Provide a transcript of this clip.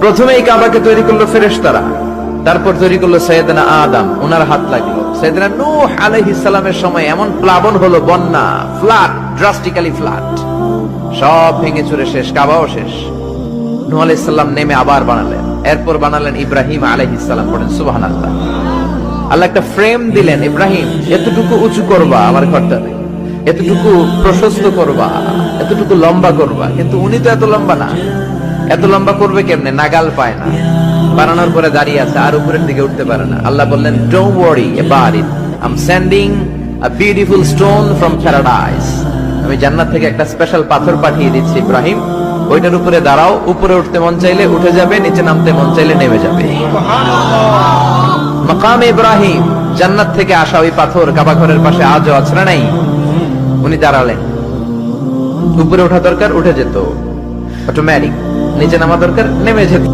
প্রথমে এই কাবাকে তৈরি করলো ফেরেশতারা, তারপর তৈরি করলো সাইয়েদনা আদম, ওনার হাত লাগলো। সাইয়েদনা নূহ আলাইহিস সালামের সময় এমন প্লাবন হলো, বন্যা, ফ্লাড, ড্রাস্টিক্যালি ফ্লাড, সব ভেঙে চুরে শেষ, কাবাও শেষ। নূহ আলাইহিস সালাম নেমে আবার বানালেন, এরপর বানালেন ইব্রাহিম আলাইহিস সালাম। পড়েন সুবহানাল্লাহ। আল্লাহ একটা ফ্রেম দিলেন, ইব্রাহিম এতটুকু উঁচু করবা আমার ঘরটাকে, এতটুকু প্রশস্ত করবা, এতটুকু লম্বা করবা। কিন্তু উনি তো এত লম্বা না, এত লম্বা করবে কেমনে? নাগাল পায় না, বানানোর পরে দাঁড়িয়ে আছে, আর উপরের দিকে উঠতে পারে না। আল্লাহ বললেন, don't worry about it, I am sending a beautiful stone from paradise. আমি জান্নাত থেকে একটা স্পেশাল পাথর পাঠিয়ে দিচ্ছি ইব্রাহিম, ওইটার উপরে দাঁড়াও, উপরে উঠতে মন চাইলে উঠে যাবে, নিচে নামতে মন চাইলে নেমে যাবে। মাকাম ইব্রাহিম, জান্নাত থেকে আসা ওই পাথর কাবা ঘরের পাশে আজও আছে না নাই? উনি দাঁড়ালেন, উপরে ওঠা দরকার উঠে যেত অটোমেটিক, নিচে নামা দরকার নেমে যেত।